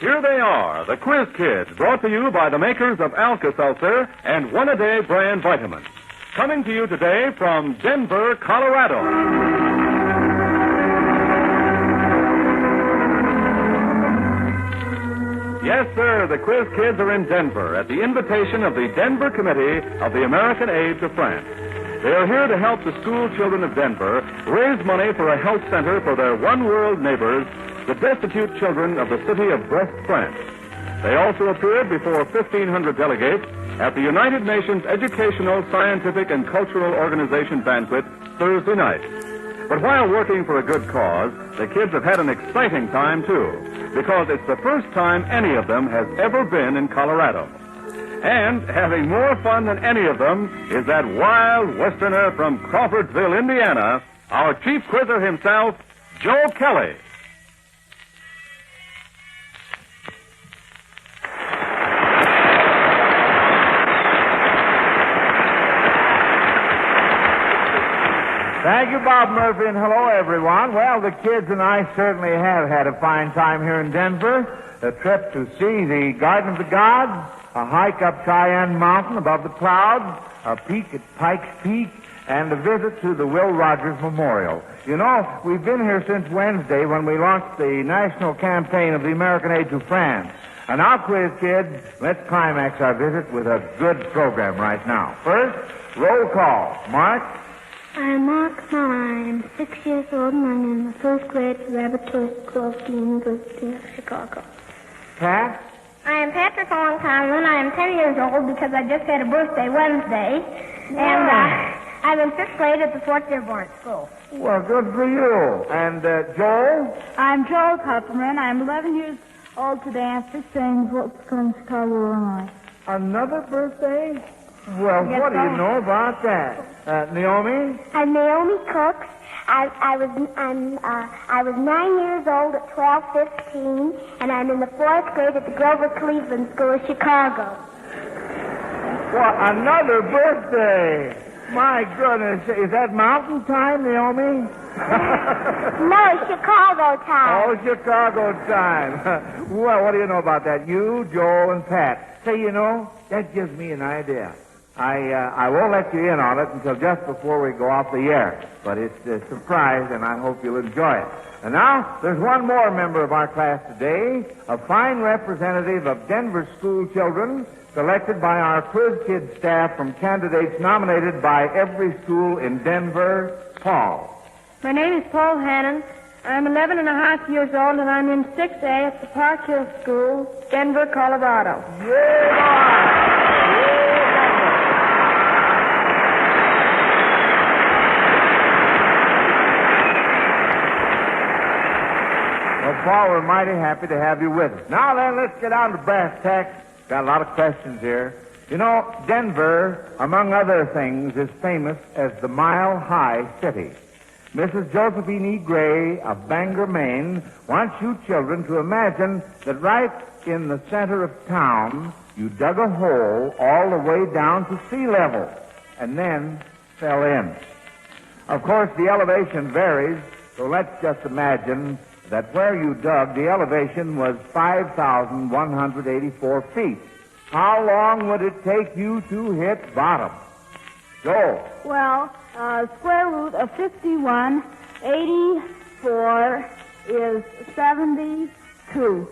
Here they are, the Quiz Kids, brought to you by the makers of Alka-Seltzer and One-A-Day brand vitamins. Coming to you today from Denver, Colorado. Yes, sir, the Quiz Kids are in Denver at the invitation of the Denver Committee of the American Aid to France. They are here to help the school children of Denver raise money for a health center for their one-world neighbors, the destitute children of the city of Brest, France. They also appeared before 1,500 delegates at the United Nations Educational, Scientific, and Cultural Organization banquet Thursday night. But while working for a good cause, the kids have had an exciting time, too, because it's the first time any of them has ever been in Colorado. And having more fun than any of them is that wild Westerner from Crawfordsville, Indiana, our chief quizzer himself, Joe Kelly. Thank you, Bob Murphy, and hello, everyone. Well, the kids and I certainly have had a fine time here in Denver. A trip to see the Garden of the Gods, a hike up Cheyenne Mountain above the clouds, a peek at Pikes Peak, and a visit to the Will Rogers Memorial. You know, we've been here since Wednesday when we launched the national campaign of the American Aid to France. And now, Quiz Kids, let's climax our visit with a good program right now. First, roll call. Mark? I'm Mark Muller. I'm 6 years old, and I'm in the first grade at Laboratory School of the University of Chicago. Pat? I am Patrick Longtime, I am 10 years old because I just had a birthday Wednesday. And I'm in 5th grade at the Fort Dearborn School. Well, good for you. And Joel? I'm Joel Kupferman. I'm 11 years old today. I'm 16 from Chicago, Illinois. Another birthday? Well, Yes, what do you sir. know about that? Naomi? I'm Naomi Cooks. I was 9 years old at 12:15, and I'm in the 4th grade at the Grover Cleveland School of Chicago. What, another birthday? My goodness, is that mountain time, Naomi? No, Chicago time. Oh, Chicago time. Well, what do you know about that? You, Joel, and Pat. Say, you know, that gives me an idea. I won't let you in on it until just before we go off the air. But it's a surprise, and I hope you'll enjoy it. And now, there's one more member of our class today, a fine representative of Denver school children, selected by our Quiz Kids staff from candidates nominated by every school in Denver. Paul. My name is Paul Hannon. I'm 11 and a half years old, and I'm in 6A at the Park Hill School, Denver, Colorado. Well, Paul, we're mighty happy to have you with us. Now then, let's get down to brass tacks. Got a lot of questions here. You know, Denver, among other things, is famous as the Mile High City. Mrs. Josephine E. Gray of Bangor, Maine, wants you children to imagine that right in the center of town, you dug a hole all the way down to sea level and then fell in. Of course, the elevation varies, so let's just imagine that where you dug, the elevation was 5,184 feet. How long would it take you to hit bottom? Joel. Well, square root of 5184 is 72.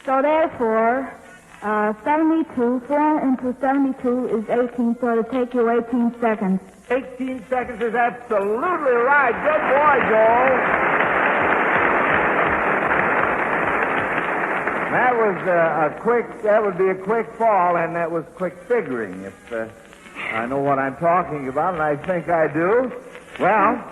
So therefore, 72, 4 into 72 is 18, so it'll take you 18 seconds. 18 seconds is absolutely right. Good boy, Joel. That would be a quick fall, and that was quick figuring, if I know what I'm talking about, and I think I do. Well,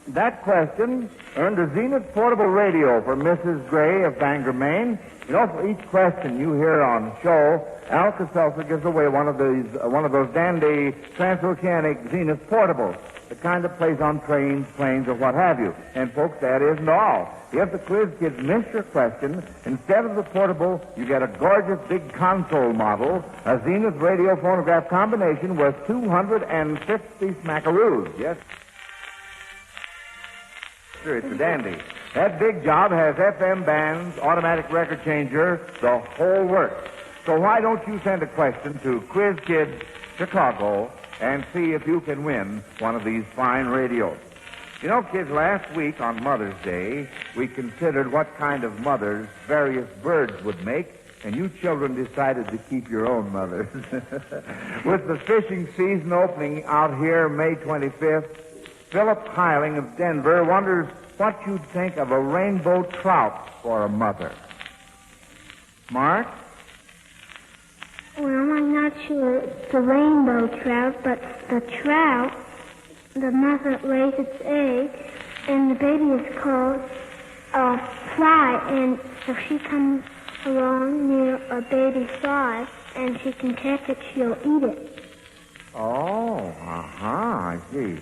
that question earned a Zenith portable radio for Mrs. Gray of Bangor, Maine. You know, for each question you hear on the show, Alka-Seltzer gives away one of those dandy transoceanic Zenith portables, the kind that plays on trains, planes, or what have you. And folks, that isn't all. If the quiz kids miss your question, instead of the portable, you get a gorgeous big console model, a Zenith radio phonograph combination worth 250 smackaroos. Yes, sure, it's a dandy. That big job has FM bands, automatic record changer, the whole works. So why don't you send a question to Quiz Kids Chicago and see if you can win one of these fine radios. You know, kids, last week on Mother's Day, we considered what kind of mothers various birds would make, and you children decided to keep your own mothers. With the fishing season opening out here May 25th, Philip Heiling of Denver wonders what you'd think of a rainbow trout for a mother. Mark? Well, I'm not sure it's the rainbow trout, but the trout, the mother lays its egg, and the baby is called a fly, and if she comes along near a baby fly and she can catch it, she'll eat it. Oh, I see.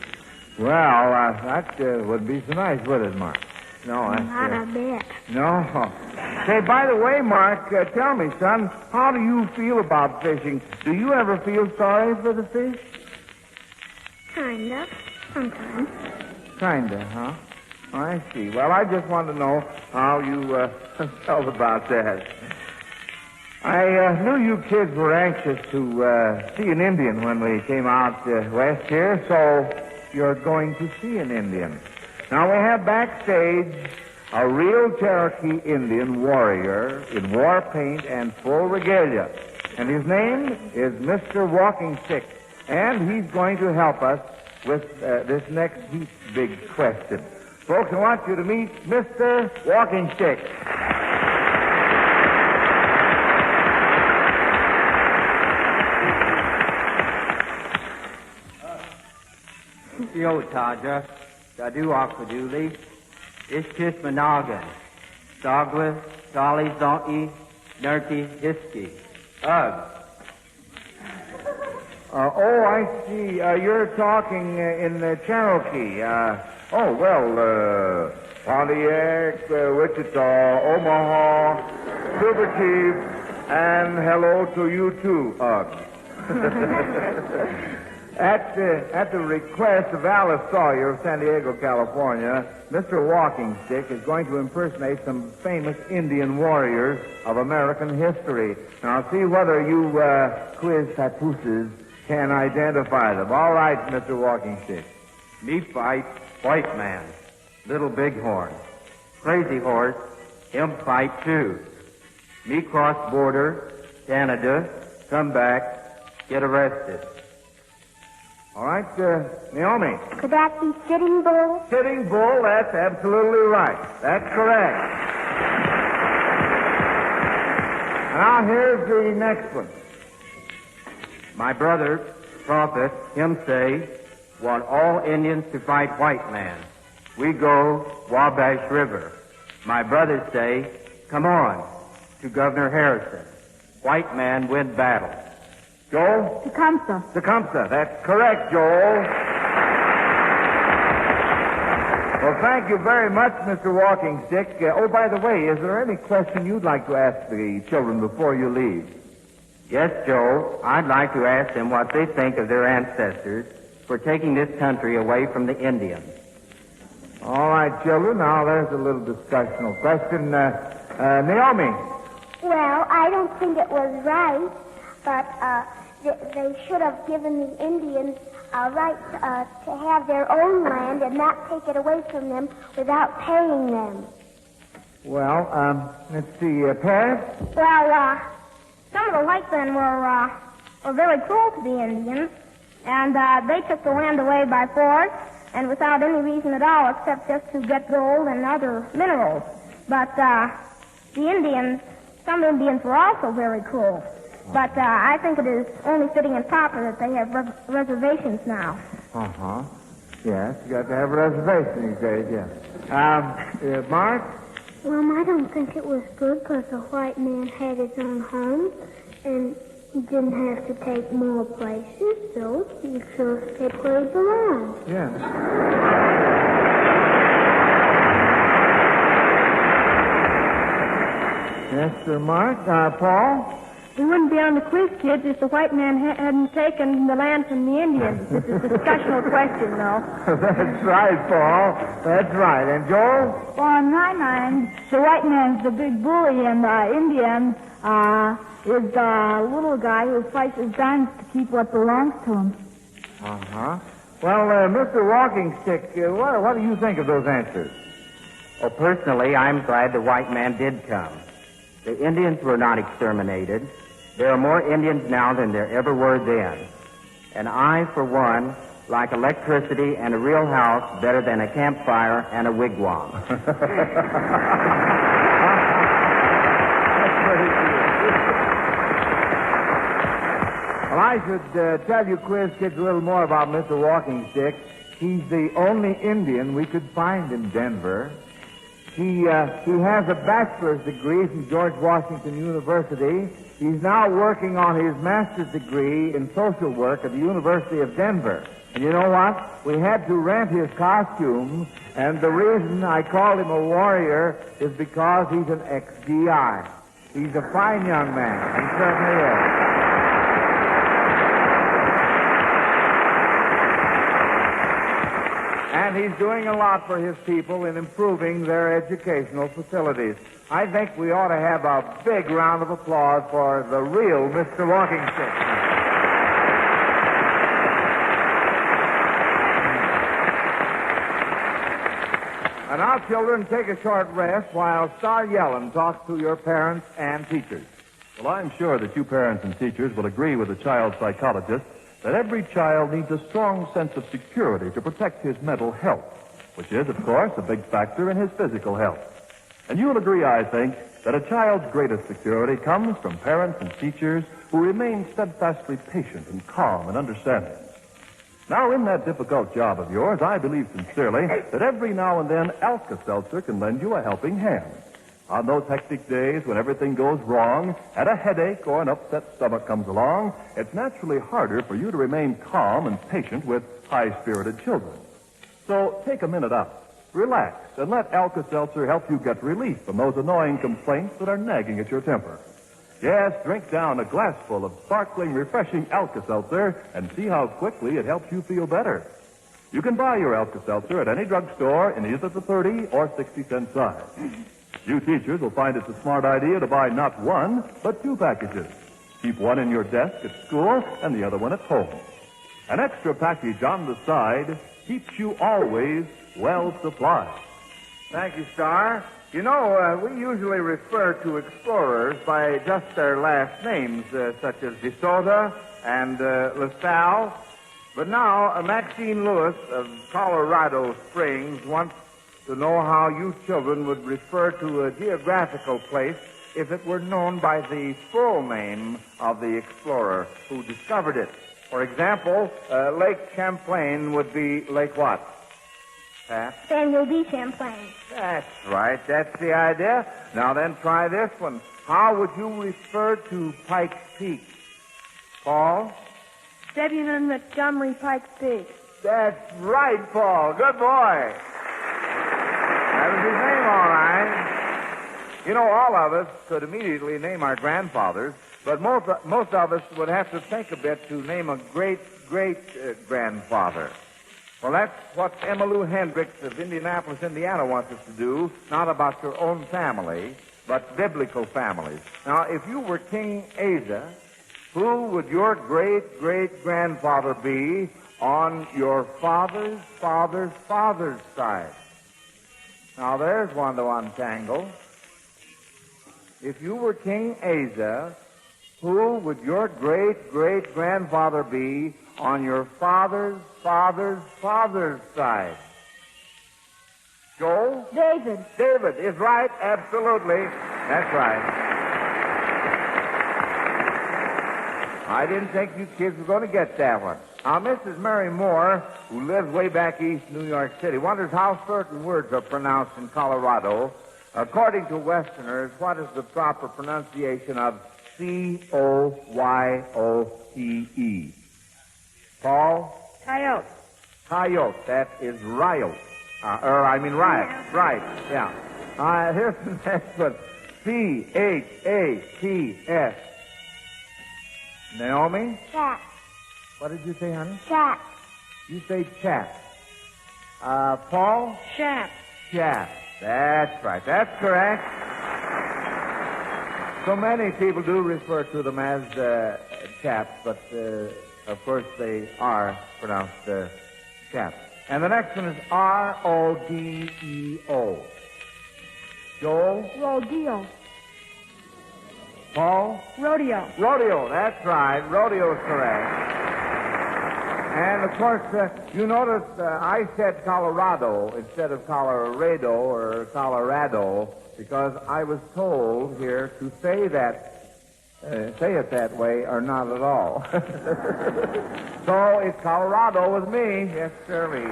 Well, that would be so nice, would it, Mark? No, that's... Not a bit. No. Say, by the way, Mark, tell me, son, how do you feel about fishing? Do you ever feel sorry for the fish? Kind of. Sometimes. Kinda, huh? I see. Well, I just want to know how you felt about that. I knew you kids were anxious to see an Indian when we came out west here, so you're going to see an Indian. Now, we have backstage a real Cherokee Indian warrior in war paint and full regalia. And his name is Mr. Walking Stick. And he's going to help us with this next big question. Folks, I want you to meet Mr. Walking Stick. Yotaja, Dadu Akaduli, Ishkis Managan, Douglas, Dolly Zonti, Nerti Hiski, Ugh. I see. You're talking in Cherokee. Pontiac, Wichita, Omaha, Silver Chief, and hello to you too, Ugh. At the request of Alice Sawyer of San Diego, California, Mr. Walking Stick is going to impersonate some famous Indian warriors of American history. Now, see whether you quiz papooses can identify them. All right, Mr. Walking Stick. Me fight, white man, little bighorn, crazy horse, him fight too. Me cross border, Canada, come back, get arrested. All right, Naomi. Could that be Sitting Bull? Sitting Bull, that's absolutely right. That's correct. Now, here's the next one. My brother, prophet, him say, want all Indians to fight white man. We go Wabash River. My brother say, come on, to Governor Harrison. White man win battle. Joel? Tecumseh. Tecumseh. That's correct, Joel. Well, thank you very much, Mr. Walking Stick. By the way, is there any question you'd like to ask the children before you leave? Yes, Joe. I'd like to ask them what they think of their ancestors for taking this country away from the Indians. All right, children. Now, there's a little discussional question. Naomi. Well, I don't think it was right, but they should have given the Indians a right to have their own land and not take it away from them without paying them. Well, let's see, Pat? Well, some of the white men were very cruel to the Indians, and they took the land away by force and without any reason at all except just to get gold and other minerals. But the Indians, some Indians were also very cruel. But I think it is only fitting and proper that they have reservations now. Uh-huh. Yes, you got to have a reservation these days, yes. Mark? Well, I don't think it was good because the white man had his own home and he didn't have to take more places, so he should stay where he belongs. Yes. Yes, sir, Mark. Paul? We wouldn't be on the quiz, kids, if the white man hadn't taken the land from the Indians. It's a discussional question, though. That's right, Paul. That's right. And Joel? Well, in my mind, the white man's the big bully, and the Indian is the little guy who fights his guns to keep what belongs to him. Uh-huh. Well, Mr. Walking Stick, what do you think of those answers? Oh, personally, I'm glad the white man did come. The Indians were not exterminated. There are more Indians now than there ever were then. And I, for one, like electricity and a real house better than a campfire and a wigwam. That's pretty good. Well, I should tell you, quiz kids, a little more about Mr. Walking Stick. He's the only Indian we could find in Denver. He has a bachelor's degree from George Washington University. He's now working on his master's degree in social work at the University of Denver. And you know what? We had to rent his costume, and the reason I called him a warrior is because he's an ex-GI. He's a fine young man. He certainly is. And he's doing a lot for his people in improving their educational facilities. I think we ought to have a big round of applause for the real Mr. Walking Stick. And now, children, take a short rest while Star Yellen talks to your parents and teachers. Well, I'm sure that you parents and teachers will agree with the child psychologist that every child needs a strong sense of security to protect his mental health, which is, of course, a big factor in his physical health. And you'll agree, I think, that a child's greatest security comes from parents and teachers who remain steadfastly patient and calm and understanding. Now, in that difficult job of yours, I believe sincerely that every now and then Alka-Seltzer can lend you a helping hand. On those hectic days when everything goes wrong and a headache or an upset stomach comes along, it's naturally harder for you to remain calm and patient with high-spirited children. So take a minute out, relax, and let Alka-Seltzer help you get relief from those annoying complaints that are nagging at your temper. Yes, drink down a glassful of sparkling, refreshing Alka-Seltzer and see how quickly it helps you feel better. You can buy your Alka-Seltzer at any drugstore in either the 30 or 60-cent size. You teachers will find it's a smart idea to buy not one, but 2 packages. Keep one in your desk at school and the other one at home. An extra package on the side keeps you always well supplied. Thank you, Star. You know, we usually refer to explorers by just their last names, such as DeSoto and LaSalle. But now, Maxine Lewis of Colorado Springs wants to know how you children would refer to a geographical place if it were known by the full name of the explorer who discovered it. For example, Lake Champlain would be Lake what? Pat? Samuel D. Champlain. That's right. That's the idea. Now then, try this one. How would you refer to Pikes Peak? Paul? Zebulon Montgomery Pikes Peak. That's right, Paul. Good boy. That was his name, all right. You know, all of us could immediately name our grandfathers, but most of us would have to think a bit to name a great-grandfather. Well, that's what Emmylou Hendricks of Indianapolis, Indiana wants us to do, not about your own family, but biblical families. Now, if you were King Asa, who would your great-great-grandfather be on your father's father's father's side? Now, there's one to untangle. If you were King Asa, who would your great-great-grandfather be on your father's father's father's side? Joel? David. David is right, absolutely. That's right. I didn't think you kids were going to get that one. Now, Mrs. Mary Moore, who lives way back east New York City, wonders how certain words are pronounced in Colorado. According to Westerners, what is the proper pronunciation of C-O-Y-O-T-E? Paul? Coyote. Coyote. That is riot. Riot. Right, yeah. Here's the next one. C-H-A-T-S. Naomi? Chap. What did you say, honey? Chap. You say chap. Paul? Chap. Chap. That's right. That's correct. So many people do refer to them as chaps, but of course they are pronounced chaps. And the next one is R-O-D-E-O. Joel? Rodeo. Paul? Rodeo. Rodeo, that's right. Rodeo is correct. And, of course, you notice I said Colorado instead of Colorado or Colorado because I was told here to say it that way or not at all. So it's Colorado with me. Yes, sirree.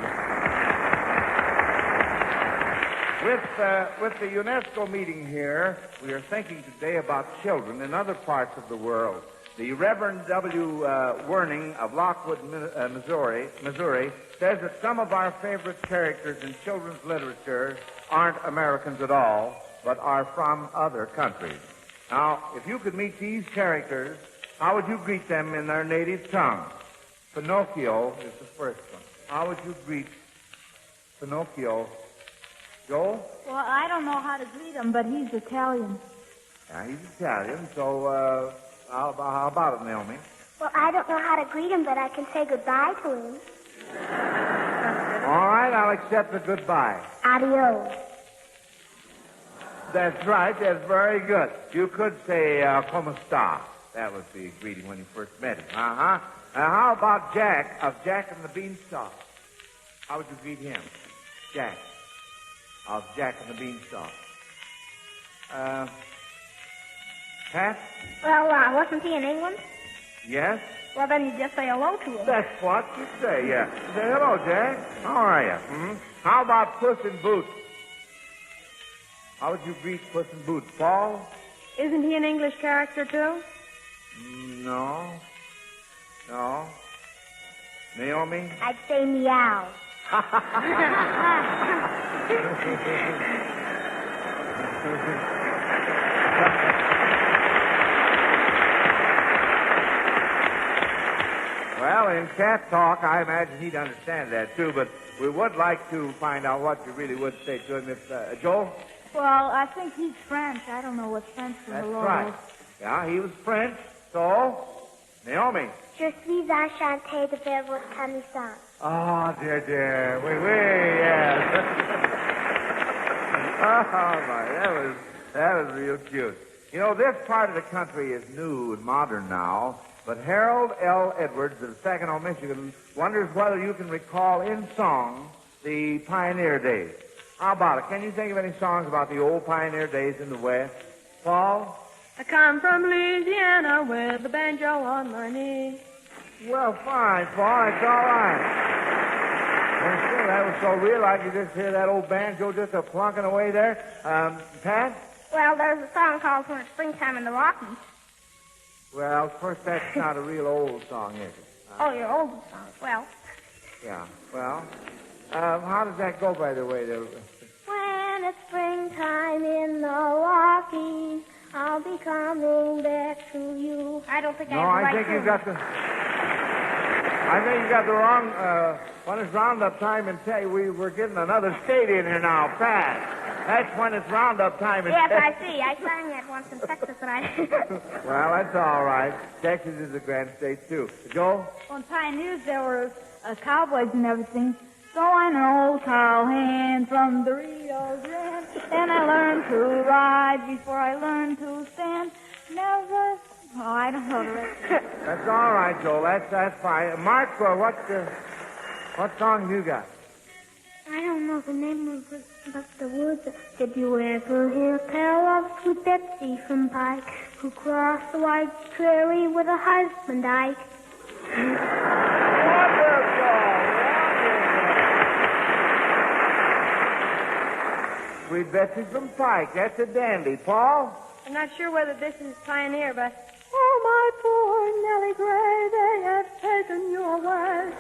With the UNESCO meeting here, we are thinking today about children in other parts of the world. The Reverend W. Werning of Lockwood, Missouri, says that some of our favorite characters in children's literature aren't Americans at all, but are from other countries. Now, if you could meet these characters, how would you greet them in their native tongue? Pinocchio is the first one. How would you greet Pinocchio? Joel? Well, I don't know how to greet him, but he's Italian. Yeah, he's Italian, so how about it, Naomi? Well, I don't know how to greet him, but I can say goodbye to him. All right, I'll accept the goodbye. Adios. That's right. That's very good. You could say, como sta? That was the greeting when you first met him. Uh-huh. How about Jack of Jack and the Beanstalk? How would you greet him? Jack of Jack and the Beanstalk. Pat? Well, wasn't he in England? Yes? Well, then you just say hello to him. That's what you say, yeah. You say, hello, Jack. How are you? Hmm? How about Puss in Boots? How would you greet Puss in Boots? Paul? Isn't he an English character, too? No. No. Naomi? I'd say meow. Well, in cat talk, I imagine he'd understand that, too, but we would like to find out what you really would say to him. If, Joel? Well, I think he's French. I don't know what French for That's hello right. is. Yeah, he was French, so... Naomi? Je suis enchantée de faire votre connaissance. Oh, dear. Oui, yes. Oh, my, that was real cute. You know, this part of the country is new and modern now, but Harold L. Edwards of Saginaw, Michigan, wonders whether you can recall in song the pioneer days. How about it? Can you think of any songs about the old pioneer days in the West? Paul? I come from Louisiana with the banjo on my knee. Well, fine, Paul. It's all right. Well, sure, that was so real. I could just hear that old banjo just plunking away there. Pat? Well, there's a song called When It's Springtime in the Rockies. Well, of course, that's not a real old song, is it? Oh, your old song. Well. Yeah. Well, how does that go, by the way? When it's springtime in the Rockies, I'll be coming back to you. I don't think I have the right tune. I think you got the wrong. When it's roundup time in Texas, we're getting another state in here now, Pat. That's when it's roundup time in Yes, Texas. I see. I sang that once in Texas, and I... Well, that's all right. Texas is a grand state, too. Joe? On pioneers, there were cowboys and everything. So I know cowhand from the Rio Grande, and I learned to ride before I learned to stand. Never... Oh, I don't know the rest. That's all right, Joe. That's fine. Mark, what song have you got? I don't know the name of it, but the words are, did you ever hear tell of sweet Betsy from Pike, who crossed the wide prairie with her husband Ike? Wonderful! Sweet Betsy from Pike. That's a dandy. Paul? I'm not sure whether this is pioneer, but... Oh, my poor Nellie Gray, they have taken you away.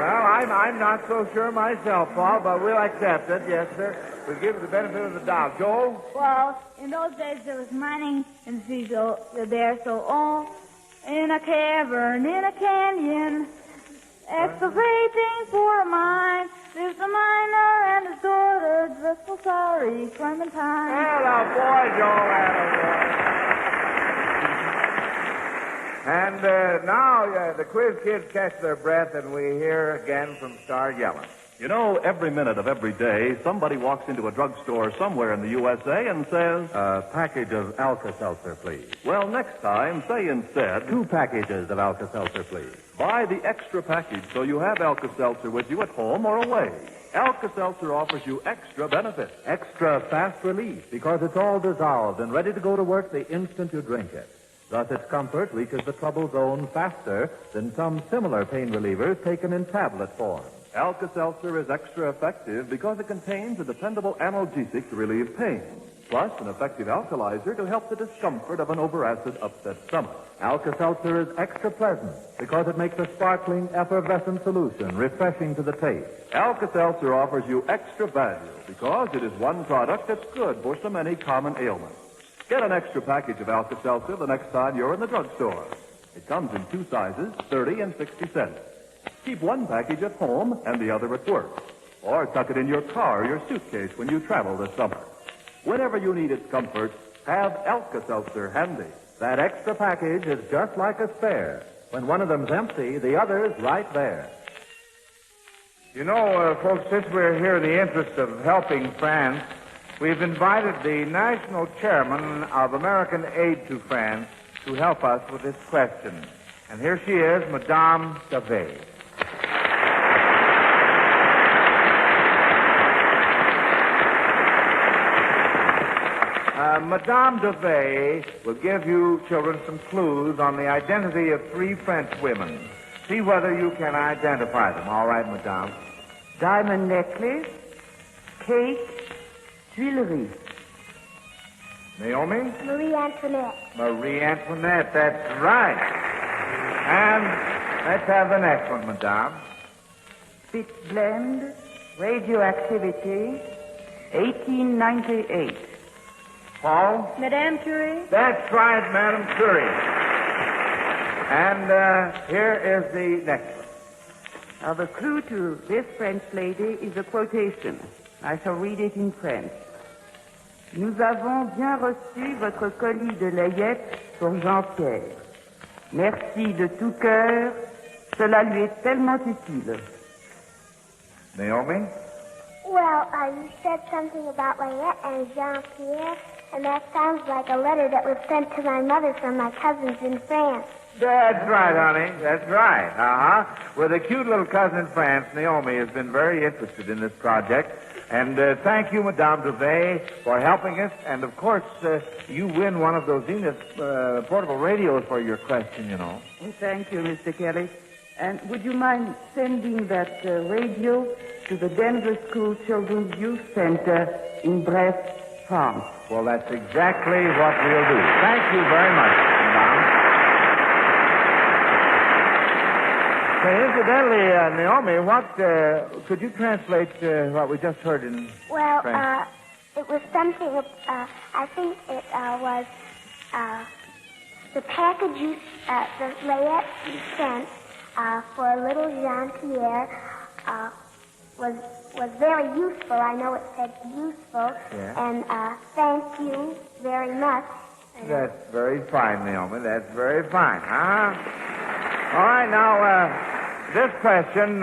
Well, I'm not so sure myself, Paul, but we'll accept it. Yes, sir. We'll give it the benefit of the doubt. Joel? Well, in those days there was mining in the sea there, so all in a cavern, in a canyon, excavating for a mine, lives a miner and his daughter, dreadful sorry, Clementine. Hello, boy, Joel. And now the quiz kids catch their breath, and we hear again from Star Yellen. You know, every minute of every day, somebody walks into a drugstore somewhere in the USA and says, A package of Alka-Seltzer, please. well, next time, say instead, 2 packages of Alka-Seltzer, please. buy the extra package so you have Alka-Seltzer with you at home or away. Alka-Seltzer offers you extra benefits. Extra fast relief because it's all dissolved and ready to go to work the instant you drink it. Thus, its comfort reaches the trouble zone faster than some similar pain relievers taken in tablet form. Alka-Seltzer is extra effective because it contains a dependable analgesic to relieve pain, plus an effective alkalizer to help the discomfort of an overacid, upset stomach. Alka-Seltzer is extra pleasant because it makes a sparkling, effervescent solution refreshing to the taste. Alka-Seltzer offers you extra value because it is one product that's good for so many common ailments. Get an extra package of Alka-Seltzer the next time you're in the drugstore. It comes in 2 sizes, 30 and 60 cents. Keep one package at home and the other at work. Or tuck it in your car or your suitcase when you travel this summer. Whenever you need its comfort, have Alka-Seltzer handy. That extra package is just like a spare. When one of them's empty, the other's right there. You know, folks, since we're here in the interest of helping France, we've invited the national chairman of American Aid to France to help us with this question. And here she is, Madame Davey. Madame Davey will give you children some clues on the identity of 3 French women. See whether you can identify them. All right, Madame. Diamond necklace, cake, jewelry. Naomi? Marie Antoinette. Marie Antoinette, that's right. And let's have the next one, Madame. Spit blend, radioactivity, 1898. Paul? Madame Curie? That's right, Madame Curie. And here is the next one. Now, the clue to this French lady is a quotation. I shall read it in French. Nous avons bien reçu votre colis de layette pour Jean-Pierre. Merci de tout cœur. Cela lui est tellement utile. Naomi? Well, you said something about Layette and Jean-Pierre, and that sounds like a letter that was sent to my mother from my cousins in France. That's right, honey. That's right. Uh-huh. With a cute little cousin in France, Naomi has been very interested in this project. And thank you, Madame Duvet, for helping us. And, of course, you win one of those Zenith portable radios for your question, you know. Oh, thank you, Mr. Kelly. And would you mind sending that radio to the Denver School Children's Youth Center in Brest, France? Well, that's exactly what we'll do. Thank you very much, Madame. Incidentally, Naomi, what could you translate what we just heard in French? It was something. I think it was the package the Layette you sent for little Jean-Pierre was very useful. I know it said useful, and thank you very much. That's very fine, Naomi. That's very fine. All right, now. This question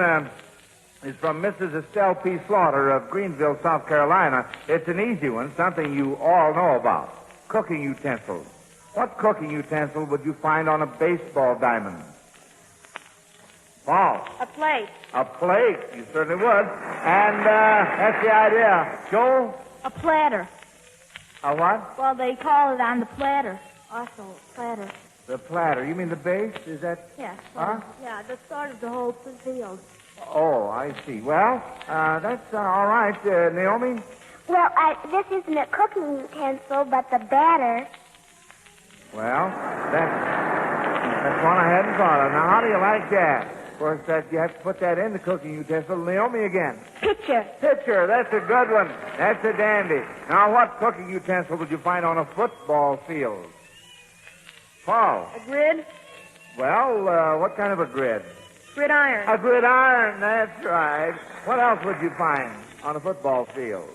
is from Mrs. Estelle P. Slaughter of Greenville, South Carolina. It's an easy one, something you all know about. Cooking utensils. What cooking utensil would you find on a baseball diamond? Paul? A plate. A plate. You certainly would. And that's the idea. Joel? A platter. A what? Well, they call it on the platter. Also, platter. The platter. You mean the base? Is that... Yeah. Huh? Yeah, that started the whole field. Oh, I see. Well, that's all right. Naomi? Well, this isn't a cooking utensil, but the batter. Well, that's one I hadn't thought of. Now, how do you like that? course, that you have to put that in the cooking utensil. Naomi again. Pitcher. Pitcher, that's a good one. That's a dandy. Now, what cooking utensil would you find on a football field? Paul. A grid. Well, what kind of a grid? Gridiron. A gridiron, that's right. What else would you find on a football field?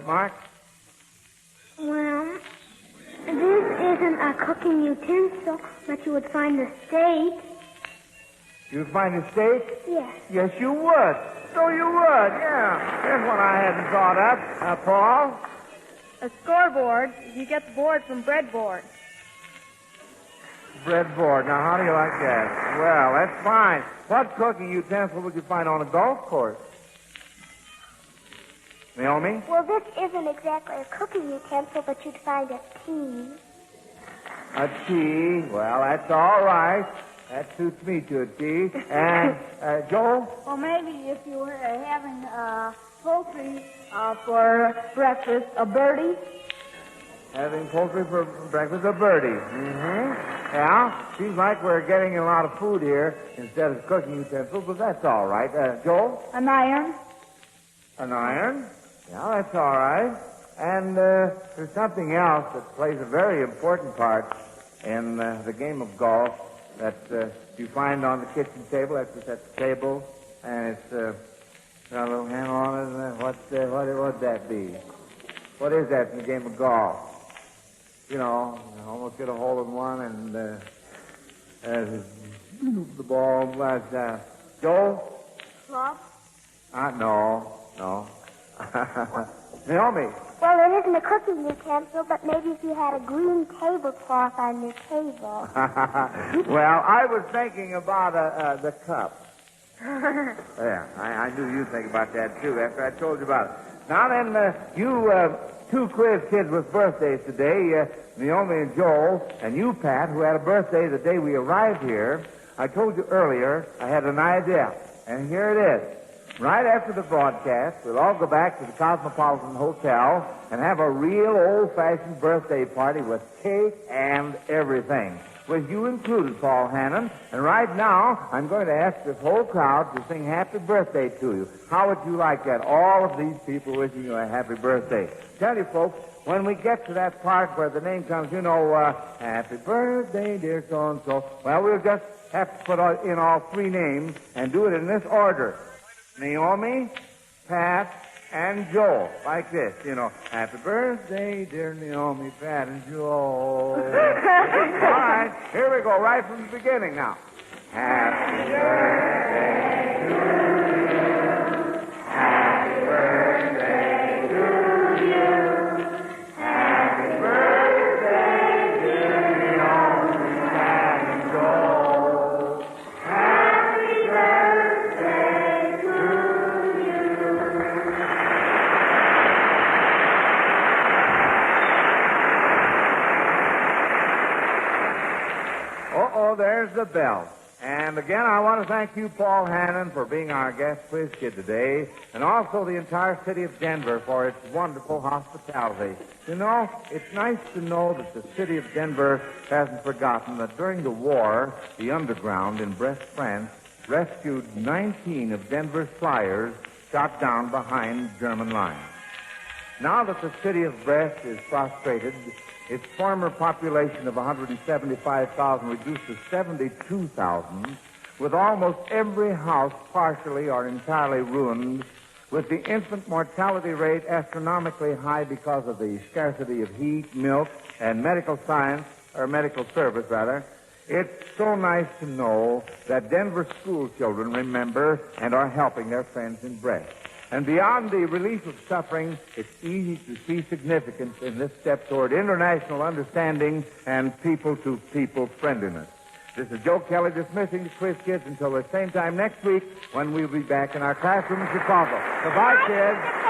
Mark? Well, this isn't a cooking utensil, but you would find the steak. You'd find a steak? Yes. Yes, you would. So you would, yeah. Here's one I hadn't thought of. Paul? A scoreboard. You get the board from breadboard. Breadboard. Now, how do you like that? Well, that's fine. What cooking utensil would you find on a golf course? Naomi? Well, this isn't exactly a cooking utensil, but you'd find a tea. A tea. Well, that's all right. That suits me to a tea. And, Joel? Well, maybe if you were having poultry for breakfast, a birdie. Having poultry for breakfast, a birdie. Mm-hmm. Yeah, seems like we're getting a lot of food here instead of cooking utensils, but that's all right. Joel? An iron. An iron? Yeah, that's all right. And there's something else that plays a very important part in the game of golf that you find on the kitchen table. That's just at the table, and it's got a little handle on it. What would that be? What is that in the game of golf? You know, almost get a hole in one and the ball. Joel? Club? No. Naomi. Well, it isn't a cooking utensil, but maybe if you had a green tablecloth on your table. Well, I was thinking about the cup. Yeah, I knew you'd think about that, too, after I told you about it. Now then, you two quiz kids with birthdays today, Naomi and Joel, and you, Pat, who had a birthday the day we arrived here. I told you earlier I had an idea, and here it is. Right after the broadcast, we'll all go back to the Cosmopolitan Hotel and have a real old-fashioned birthday party with cake and everything, with you included, Paul Hannon. And right now, I'm going to ask this whole crowd to sing happy birthday to you. How would you like that? All of these people wishing you a happy birthday. Tell you, folks, when we get to that part where the name comes, you know, happy birthday, dear so-and-so, well, we'll just have to put in all three names and do it in this order. Naomi, Pat, and Joel. Like this, you know. Happy birthday, dear Naomi, Pat, and Joel. All right, here we go, right from the beginning now. Happy birthday to you. Happy birthday to you. Happy birthday, dear Naomi, Pat, and Joel. Happy birthday to you. Uh-oh, there's the bell. And again, I want to thank you, Paul Hannon, for being our guest quiz kid today, and also the entire city of Denver for its wonderful hospitality. You know, it's nice to know that the city of Denver hasn't forgotten that during the war, the underground in Brest, France, rescued 19 of Denver's flyers shot down behind German lines. Now that the city of Brest is prostrated, its former population of 175,000 reduced to 72,000, with almost every house partially or entirely ruined, with the infant mortality rate astronomically high because of the scarcity of heat, milk, and medical service, it's so nice to know that Denver school children remember and are helping their friends in Brest. And beyond the relief of suffering, it's easy to see significance in this step toward international understanding and people-to-people friendliness. This is Joe Kelly dismissing the quiz kids until the same time next week when we'll be back in our classroom in Chicago. Goodbye, kids.